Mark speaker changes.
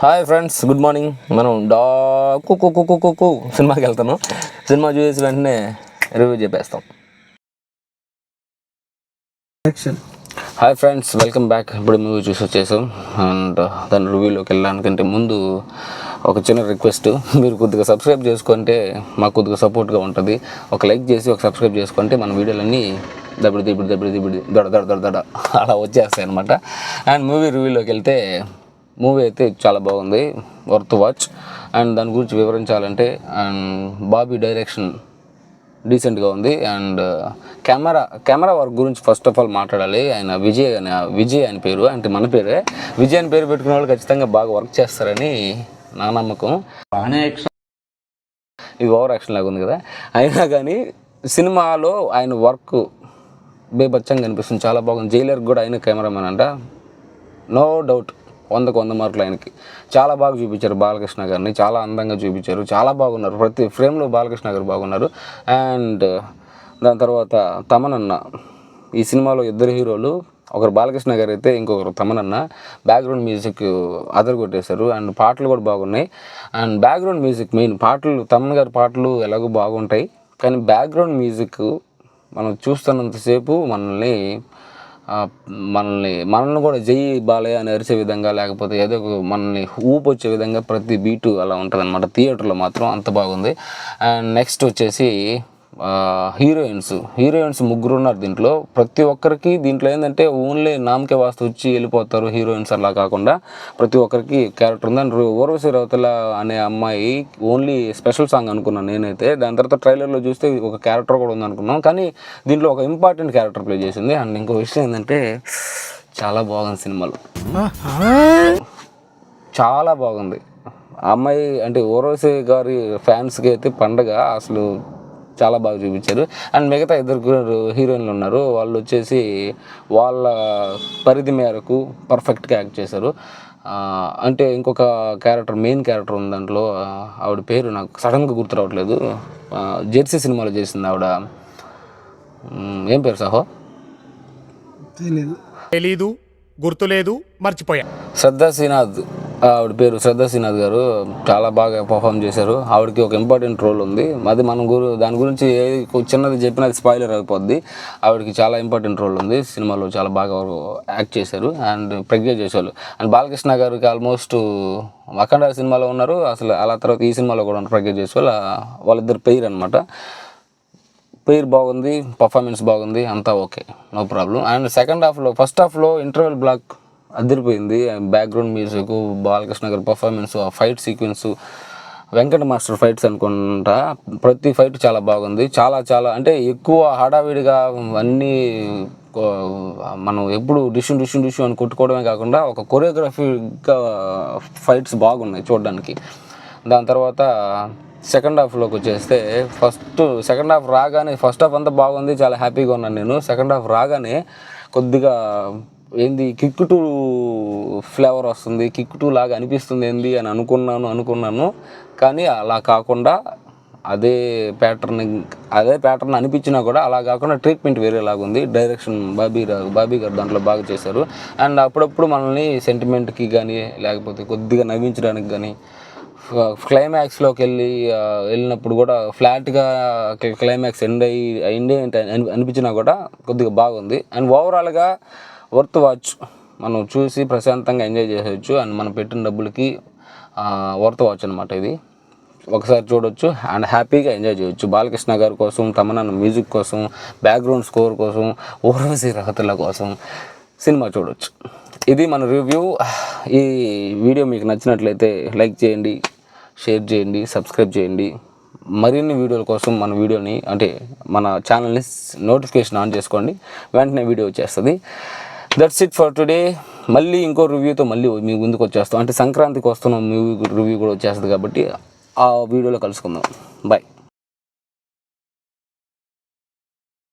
Speaker 1: Hi friends, good morning. మనం కు సినిమాకి వెళ్తాను. సినిమా చూసి వెంటనే రివ్యూ చెప్పేస్తాం. Hi friends, welcome back. ఇప్పుడు మూవీ చూసి వచ్చేసాం అండ్ దాని రివ్యూలోకి వెళ్ళడానికంటే ముందు ఒక చిన్న రిక్వెస్ట్, మీరు కొద్దిగా సబ్స్క్రైబ్ చేసుకుంటే మాకు కొద్దిగా సపోర్ట్గా ఉంటుంది. ఒక లైక్ చేసి ఒక సబ్స్క్రైబ్ చేసుకుంటే మన వీడియోలన్నీ దడ అలా వచ్చేస్తాయి అనమాట. అండ్ మూవీ రివ్యూలోకి వెళ్తే మూవీ అయితే చాలా బాగుంది, వర్త్ వాచ్. అండ్ దాని గురించి వివరించాలంటే అండ్ బాబీ డైరెక్షన్ డీసెంట్గా ఉంది. అండ్ కెమెరా వర్క్ గురించి ఫస్ట్ ఆఫ్ ఆల్ మాట్లాడాలి. ఆయన విజయ్ అని పేరు, అంటే మన పేరే విజయ్ అని పేరు పెట్టుకునే వాళ్ళు ఖచ్చితంగా బాగా వర్క్ చేస్తారని నా నమ్మకం. ఇది ఓవర్ యాక్షన్ లాగా ఉంది కదా, అయినా కానీ సినిమాలో ఆయన వర్క్ బేబచ్చంగా అనిపిస్తుంది, చాలా బాగుంది. జైలర్ కూడా ఆయన కెమెరామెన్ అంట, నో డౌట్. 100 మార్కులు ఆయనకి. చాలా బాగా చూపించారు బాలకృష్ణ గారిని, చాలా అందంగా చూపించారు, చాలా బాగున్నారు. ప్రతి ఫ్రేమ్లో బాలకృష్ణ గారు బాగున్నారు. అండ్ దాని తర్వాత తమనన్న, ఈ సినిమాలో ఇద్దరు హీరోలు, ఒకరు బాలకృష్ణ గారు అయితే ఇంకొకరు తమనన్న. బ్యాక్గ్రౌండ్ మ్యూజిక్ అదరగొట్టేశారు. అండ్ పాటలు కూడా బాగున్నాయి. అండ్ బ్యాక్గ్రౌండ్ మ్యూజిక్ మెయిన్, పాటలు తమన్ గారి పాటలు ఎలాగో బాగుంటాయి, కానీ బ్యాక్గ్రౌండ్ మ్యూజిక్ మనం చూస్తున్నంతసేపు మనల్ని కూడా జై బాలయ్య అని అరిచే విధంగా, లేకపోతే ఏదో మనల్ని ఊపు వచ్చే విధంగా ప్రతి బీటు అలా ఉంటుంది అనమాట. థియేటర్లో మాత్రం అంత బాగుంది. అండ్ నెక్స్ట్ వచ్చేసి హీరోయిన్స్ 3 ఉన్నారు దీంట్లో. ప్రతి ఒక్కరికి దీంట్లో ఏంటంటే ఓన్లీ నామకే వాస్తు వచ్చి వెళ్ళిపోతారు హీరోయిన్స్, అలా కాకుండా ప్రతి ఒక్కరికి క్యారెక్టర్ ఉంది. అండ్ ఊర్వశి రౌతల అనే అమ్మాయి ఓన్లీ స్పెషల్ సాంగ్ అనుకున్నాను నేనైతే. దాని తర్వాత ట్రైలర్లో చూస్తే ఒక క్యారెక్టర్ కూడా ఉంది అనుకున్నాం, కానీ దీంట్లో ఒక ఇంపార్టెంట్ క్యారెక్టర్ ప్లే చేసింది. అండ్ ఇంకో విషయం ఏంటంటే చాలా బాగుంది సినిమాలో, చాలా బాగుంది. అమ్మాయి అంటే ఊర్వశి గారి ఫ్యాన్స్కి అయితే పండగ అసలు, చాలా బాగా చూపించారు. అండ్ మిగతా 2 హీరోయిన్లు ఉన్నారు, వాళ్ళు వచ్చేసి వాళ్ళ పరిధి మేరకు పర్ఫెక్ట్గా యాక్ట్ చేశారు. అంటే ఇంకొక మెయిన్ క్యారెక్టర్ ఉంది దాంట్లో, ఆవిడ పేరు నాకు సడన్గా గుర్తు రావట్లేదు. జెర్సీ సినిమాలో చేసింది ఆవిడ, ఏం పేరు సాహో?
Speaker 2: తెలీదు, గుర్తులేదు, మర్చిపోయా.
Speaker 1: శ్రద్ధా శ్రీనాథ్, ఆవిడ పేరు శ్రద్ధా శ్రీనాథ్ గారు చాలా బాగా పర్ఫామ్ చేశారు. ఆవిడకి ఒక ఇంపార్టెంట్ రోల్ ఉంది, అది మనం దాని గురించి చిన్నది చెప్పినా అది స్పాయిలర్ అయిపోద్ది. ఆవిడకి చాలా ఇంపార్టెంట్ రోల్ ఉంది సినిమాలో, చాలా బాగా యాక్ట్ చేశారు. అండ్ ప్రజ్ఞ చేశారు. అండ్ బాలకృష్ణ గారికి ఆల్మోస్ట్ అఖండ సినిమాలో ఉన్నారు అసలు, అలా తర్వాత ఈ సినిమాలో కూడా ఉన్నారు ప్రజ్ఞ చేశారు. వాళ్ళిద్దరు పెయిర్ అనమాట. పేరు బాగుంది, పర్ఫార్మెన్స్ బాగుంది, అంతా okay, no problem. And first హాఫ్లో ఇంటర్వెల్ బ్లాక్ అదిరిపోయింది. బ్యాక్గ్రౌండ్ మ్యూజిక్, బాలకృష్ణ గారి పర్ఫార్మెన్స్, ఆ fight sequence, Venkata master fights అనుకుంటా, ప్రతి ఫైట్ చాలా బాగుంది. చాలా అంటే ఎక్కువ హడావిడిగా అన్నీ మనం ఎప్పుడు డిష్ అని కొట్టుకోవడమే కాకుండా ఒక కొరియోగ్రఫీగా ఫైట్స్ బాగున్నాయి చూడడానికి. దాని తర్వాత సెకండ్ హాఫ్లోకి వచ్చేస్తే సెకండ్ హాఫ్ రాగానే, ఫస్ట్ హాఫ్ అంతా బాగుంది, చాలా హ్యాపీగా ఉన్నాను నేను. సెకండ్ హాఫ్ రాగానే కొద్దిగా ఏంది కిక్ 2 ఫ్లేవర్ వస్తుంది, కిక్ 2 లాగా అనిపిస్తుంది ఏంది అని అనుకున్నాను. కానీ అలా కాకుండా అదే ప్యాటర్న్ అనిపించినా కూడా అలా కాకుండా ట్రీట్మెంట్ వేరేలాగా ఉంది. డైరెక్షన్ బాబీ గారు దాంట్లో బాగా చేశారు. అండ్ అప్పుడప్పుడు మనల్ని సెంటిమెంట్కి కానీ, లేకపోతే కొద్దిగా నవ్వించడానికి కానీ, క్లైమాక్స్లోకి వెళ్ళినప్పుడు కూడా ఫ్లాట్గా క్లైమాక్స్ ఎండ్ అనిపించినా కూడా కొద్దిగా బాగుంది. అండ్ ఓవరాల్గా వర్త్ వాచ్, మనం చూసి ప్రశాంతంగా ఎంజాయ్ చేసేయచ్చు. అండ్ మనం పెట్టిన డబ్బులకి వర్త్ వాచ్ అనమాట. ఇది ఒకసారి చూడొచ్చు అండ్ హ్యాపీగా ఎంజాయ్ చేయొచ్చు. బాలకృష్ణ గారి కోసం, తమన్నా మ్యూజిక్ కోసం, బ్యాక్గ్రౌండ్ స్కోర్ కోసం, ఊర్వశి రౌతల కోసం సినిమా చూడొచ్చు. ఇది మన రివ్యూ. ఈ వీడియో మీకు నచ్చినట్లయితే లైక్ చేయండి, షేర్ చేయండి, సబ్స్క్రైబ్ చేయండి. మరిన్ని వీడియోల కోసం మన ఛానల్ని నోటిఫికేషన్ ఆన్ చేసుకోండి, వెంటనే వీడియో వచ్చేస్తుంది. That's it for today. మళ్ళీ ఇంకో రివ్యూతో మళ్ళీ మీ ముందుకు వచ్చేస్తాం. అంటే సంక్రాంతికి వస్తున్న మూవీ రివ్యూ కూడా వచ్చేస్తుంది కాబట్టి ఆ వీడియోలో కలుసుకుందాం. బాయ్.